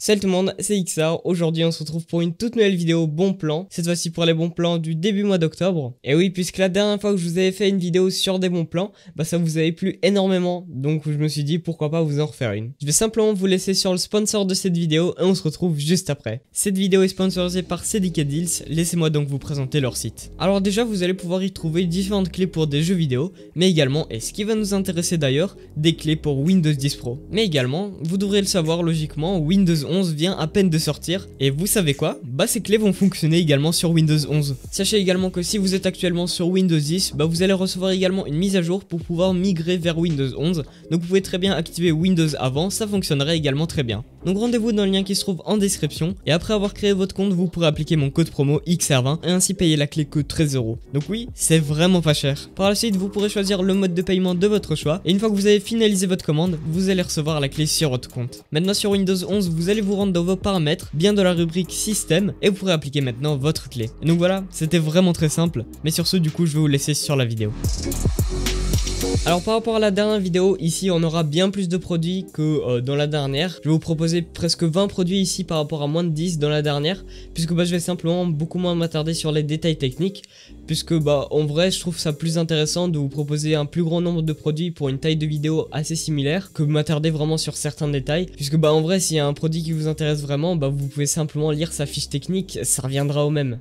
Salut tout le monde, c'est XR. Aujourd'hui on se retrouve pour une toute nouvelle vidéo bon plan. Cette fois-ci pour les bons plans du début mois d'octobre. Et oui, puisque la dernière fois que je vous avais fait une vidéo sur des bons plans, bah ça vous avait plu énormément. Donc je me suis dit pourquoi pas vous en refaire une. Je vais simplement vous laisser sur le sponsor de cette vidéo et on se retrouve juste après. Cette vidéo est sponsorisée par CDK Deals, laissez-moi donc vous présenter leur site. Alors déjà vous allez pouvoir y trouver différentes clés pour des jeux vidéo, mais également, et ce qui va nous intéresser d'ailleurs, des clés pour Windows 10 Pro. Mais également, vous devrez le savoir logiquement, Windows 11 vient à peine de sortir, et vous savez quoi? Bah ces clés vont fonctionner également sur Windows 11. Sachez également que si vous êtes actuellement sur Windows 10, bah vous allez recevoir également une mise à jour pour pouvoir migrer vers Windows 11, donc vous pouvez très bien activer Windows avant, ça fonctionnerait également très bien. Donc rendez-vous dans le lien qui se trouve en description, et après avoir créé votre compte, vous pourrez appliquer mon code promo XR20 et ainsi payer la clé que 13 €. Donc oui, c'est vraiment pas cher. Par la suite, vous pourrez choisir le mode de paiement de votre choix, et une fois que vous avez finalisé votre commande, vous allez recevoir la clé sur votre compte. Maintenant sur Windows 11, vous allez vous rendre dans vos paramètres, bien dans la rubrique système, et vous pourrez appliquer maintenant votre clé. Et donc voilà, c'était vraiment très simple, mais sur ce du coup je vais vous laisser sur la vidéo. Alors par rapport à la dernière vidéo, ici on aura bien plus de produits que dans la dernière. Je vais vous proposer presque 20 produits ici par rapport à moins de 10 dans la dernière, puisque bah, je vais simplement beaucoup moins m'attarder sur les détails techniques, puisque bah en vrai je trouve ça plus intéressant de vous proposer un plus grand nombre de produits pour une taille de vidéo assez similaire que m'attarder vraiment sur certains détails, puisque bah en vrai s'il y a un produit qui vous intéresse vraiment, bah vous pouvez simplement lire sa fiche technique, ça reviendra au même.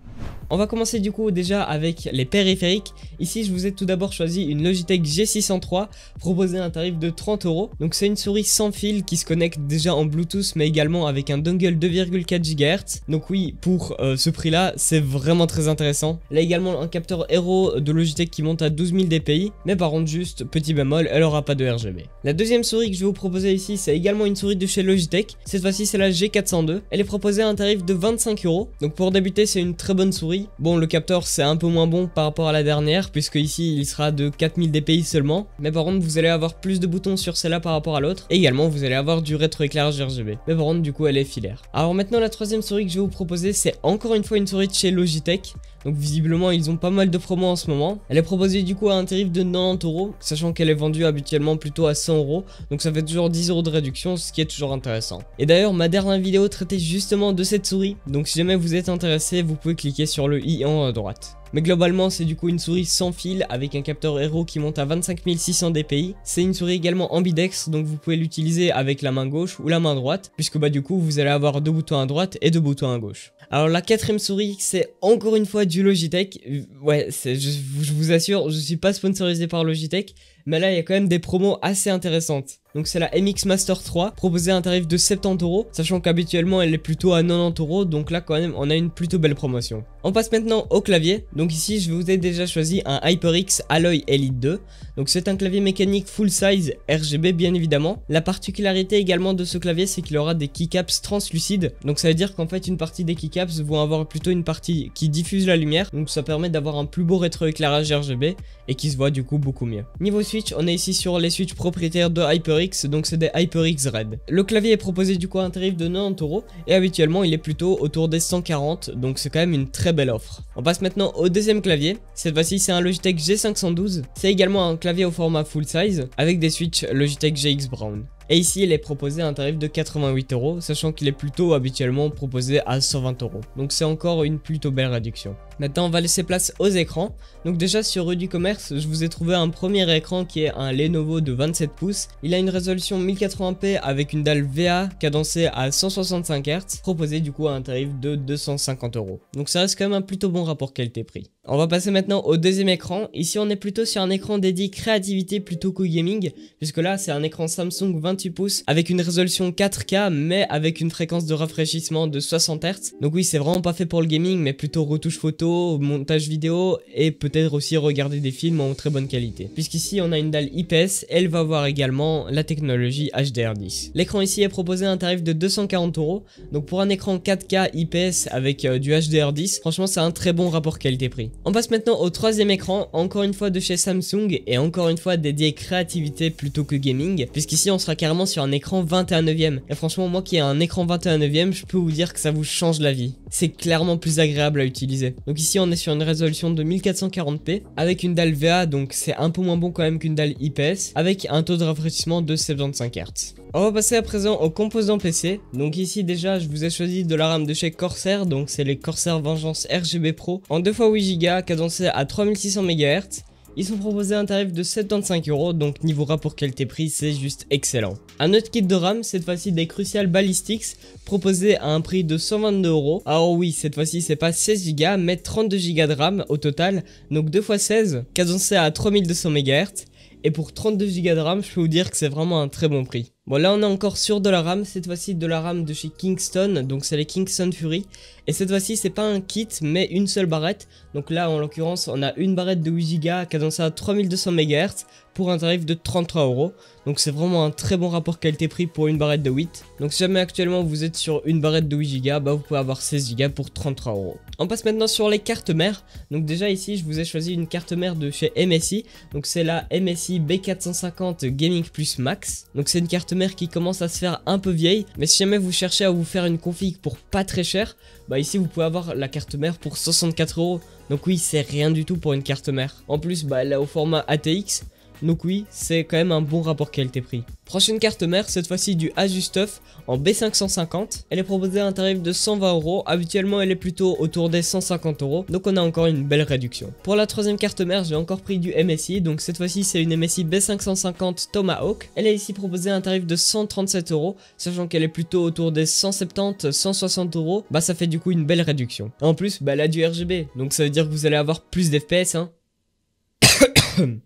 On va commencer du coup déjà avec les périphériques. Ici je vous ai tout d'abord choisi une Logitech G603 proposée à un tarif de 30 €. Donc c'est une souris sans fil qui se connecte déjà en Bluetooth mais également avec un dongle 2,4 GHz. Donc oui, pour ce prix là c'est vraiment très intéressant. Là également un capteur Hero de Logitech qui monte à 12 000 dpi, mais par contre juste petit bémol, elle aura pas de RGB. La deuxième souris que je vais vous proposer ici c'est également une souris de chez Logitech. Cette fois-ci c'est la G402. Elle est proposée à un tarif de 25 €. Donc pour débuter c'est une très bonne souris. Bon, le capteur c'est un peu moins bon par rapport à la dernière, puisque ici il sera de 4000 dpi seulement, mais par contre vous allez avoir plus de boutons sur celle-là par rapport à l'autre, et également vous allez avoir du rétroéclairage RGB, mais par contre du coup elle est filaire. Alors maintenant la troisième souris que je vais vous proposer c'est encore une fois une souris de chez Logitech. Donc visiblement ils ont pas mal de promos en ce moment. Elle est proposée du coup à un tarif de 90 €, sachant qu'elle est vendue habituellement plutôt à 100 €, donc ça fait toujours 10 € de réduction, ce qui est toujours intéressant. Et d'ailleurs ma dernière vidéo traitait justement de cette souris, donc si jamais vous êtes intéressé vous pouvez cliquer sur le i en haut à droite. Mais globalement c'est du coup une souris sans fil avec un capteur Hero qui monte à 25 600 dpi. C'est une souris également ambidextre, donc vous pouvez l'utiliser avec la main gauche ou la main droite, puisque bah du coup vous allez avoir deux boutons à droite et deux boutons à gauche. Alors la quatrième souris c'est encore une fois du Logitech. Ouais, je vous assure, je suis pas sponsorisé par Logitech, mais là il y a quand même des promos assez intéressantes. Donc c'est la MX Master 3, proposée à un tarif de 70 €, sachant qu'habituellement elle est plutôt à 90 €, donc là quand même on a une plutôt belle promotion. On passe maintenant au clavier. Donc ici je vous ai déjà choisi un HyperX Alloy Elite 2. Donc c'est un clavier mécanique full size RGB bien évidemment. La particularité également de ce clavier c'est qu'il aura des keycaps translucides. Donc ça veut dire qu'en fait une partie des keycaps vont avoir plutôt une partie qui diffuse la lumière. Donc ça permet d'avoir un plus beau rétroéclairage RGB et qui se voit du coup beaucoup mieux. Niveau switch, on est ici sur les switches propriétaires de HyperX, donc c'est des HyperX Red. Le clavier est proposé du coup à un tarif de 90 € et habituellement il est plutôt autour des 140, donc c'est quand même une très belle offre. On passe maintenant au deuxième clavier. Cette fois-ci c'est un Logitech G512. C'est également un clavier au format full size avec des switches Logitech GX Brown. Et ici il est proposé à un tarif de 88 €, sachant qu'il est plutôt habituellement proposé à 120 €. Donc c'est encore une plutôt belle réduction. Maintenant on va laisser place aux écrans. Donc déjà sur Rue du Commerce je vous ai trouvé un premier écran qui est un Lenovo de 27 pouces. Il a une résolution 1080p avec une dalle VA cadencée à 165 Hz, proposé du coup à un tarif de 250 €. Donc ça reste quand même un plutôt bon rapport qualité-prix. On va passer maintenant au deuxième écran. Ici on est plutôt sur un écran dédié créativité plutôt que gaming, puisque là c'est un écran Samsung 28 pouces avec une résolution 4K mais avec une fréquence de rafraîchissement de 60 Hz. Donc oui c'est vraiment pas fait pour le gaming mais plutôt retouche photo, montage vidéo et peut-être aussi regarder des films en très bonne qualité. Puisqu'ici on a une dalle IPS, elle va avoir également la technologie HDR10. L'écran ici est proposé à un tarif de 240 €. Donc pour un écran 4K IPS avec du HDR10, franchement c'est un très bon rapport qualité-prix. On passe maintenant au troisième écran, encore une fois de chez Samsung et encore une fois dédié créativité plutôt que gaming, puisqu'ici on sera carrément sur un écran 21/9. Et franchement moi qui ai un écran 21/9, je peux vous dire que ça vous change la vie. C'est clairement plus agréable à utiliser. Donc ici on est sur une résolution de 1440p avec une dalle VA, donc c'est un peu moins bon quand même qu'une dalle IPS, avec un taux de rafraîchissement de 75 Hz. On va passer à présent aux composants PC. Donc ici déjà je vous ai choisi de la RAM de chez Corsair, donc c'est les Corsair Vengeance RGB Pro en 2x8 Go cadencé à 3600 MHz. Ils sont proposés à un tarif de 75 €, donc niveau rapport qualité-prix c'est juste excellent. Un autre kit de RAM, cette fois-ci des Crucial Ballistics, proposé à un prix de 122 €. Alors oui, cette fois-ci c'est pas 16 Go mais 32 Go de RAM au total, donc 2x16, cadencé à 3200 MHz. Et pour 32 Go de RAM, je peux vous dire que c'est vraiment un très bon prix. Bon là on est encore sur de la RAM, cette fois-ci de la RAM de chez Kingston, donc c'est les Kingston Fury. Et cette fois-ci c'est pas un kit mais une seule barrette. Donc là en l'occurrence on a une barrette de 8 Go cadencée à 3200 MHz pour un tarif de 33 €. Donc c'est vraiment un très bon rapport qualité-prix pour une barrette de 8. Donc si jamais actuellement vous êtes sur une barrette de 8 Go, bah vous pouvez avoir 16 Go pour 33 €. On passe maintenant sur les cartes mères. Donc déjà ici je vous ai choisi une carte mère de chez MSI. Donc c'est la MSI B450 Gaming Plus Max. Donc c'est une carte mère qui commence à se faire un peu vieille. Mais si jamais vous cherchez à vous faire une config pour pas très cher, bah ici vous pouvez avoir la carte mère pour 64 €. Donc oui, c'est rien du tout pour une carte mère. En plus bah elle est au format ATX. Donc oui, c'est quand même un bon rapport qualité-prix. Prochaine carte mère, cette fois-ci du Ajustuff en B550. Elle est proposée à un tarif de 120 €. Habituellement, elle est plutôt autour des 150 €. Donc on a encore une belle réduction. Pour la troisième carte mère, j'ai encore pris du MSI. Donc cette fois-ci, c'est une MSI B550 Tomahawk. Elle est ici proposée à un tarif de 137 €. Sachant qu'elle est plutôt autour des 170-160 €. Bah ça fait du coup une belle réduction. Et en plus, bah elle a du RGB. Donc ça veut dire que vous allez avoir plus d'FPS, hein.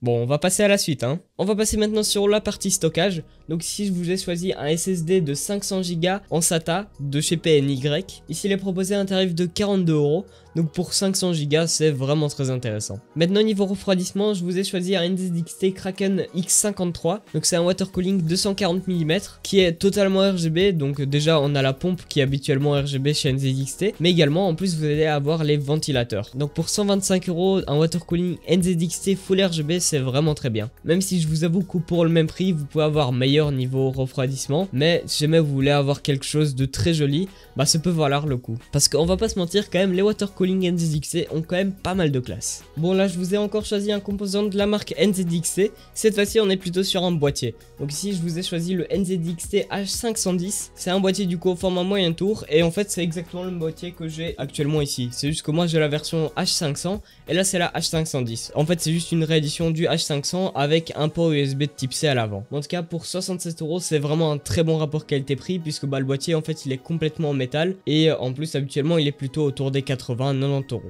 Bon, on va passer à la suite, hein. On va passer maintenant sur la partie stockage. Donc ici, je vous ai choisi un SSD de 500 Go en SATA de chez PNY. Ici, il est proposé à un tarif de 42 €. Donc pour 500 Go, c'est vraiment très intéressant. Maintenant, niveau refroidissement, je vous ai choisi un NZXT Kraken X53. Donc c'est un water cooling 240 mm qui est totalement RGB. Donc déjà, on a la pompe qui est habituellement RGB chez NZXT. Mais également, en plus, vous allez avoir les ventilateurs. Donc pour 125 €, un water cooling NZXT Full RGB, c'est vraiment très bien. Même si je vous avoue que pour le même prix, vous pouvez avoir meilleur niveau refroidissement. Mais si jamais vous voulez avoir quelque chose de très joli, bah ça peut valoir le coup. Parce qu'on va pas se mentir, quand même, les water cooling NZXT ont quand même pas mal de classe. Bon là je vous ai encore choisi un composant de la marque NZXT. Cette fois-ci on est plutôt sur un boîtier. Donc ici je vous ai choisi le NZXT H510. C'est un boîtier du coup au format moyen tour. Et en fait c'est exactement le boîtier que j'ai actuellement ici. C'est juste que moi j'ai la version H500 et là c'est la H510. En fait c'est juste une réédition du H500 avec un port USB de type C à l'avant. En tout cas pour 67 € c'est vraiment un très bon rapport qualité-prix. Puisque bah, le boîtier en fait il est complètement en métal. Et en plus habituellement il est plutôt autour des 80-90 €.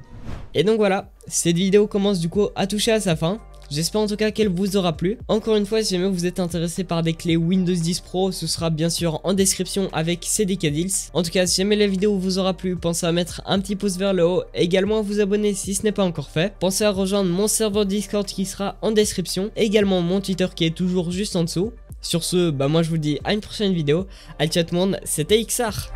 Et donc voilà, cette vidéo commence du coup à toucher à sa fin. J'espère en tout cas qu'elle vous aura plu. Encore une fois, si jamais vous êtes intéressé par des clés Windows 10 Pro, ce sera bien sûr en description avec CDK Deals. En tout cas, si jamais la vidéo vous aura plu, pensez à mettre un petit pouce vers le haut et également à vous abonner si ce n'est pas encore fait. Pensez à rejoindre mon serveur Discord qui sera en description, et également mon Twitter qui est toujours juste en dessous. Sur ce, bah moi je vous dis à une prochaine vidéo. Allez ciao tout le monde, c'était XR.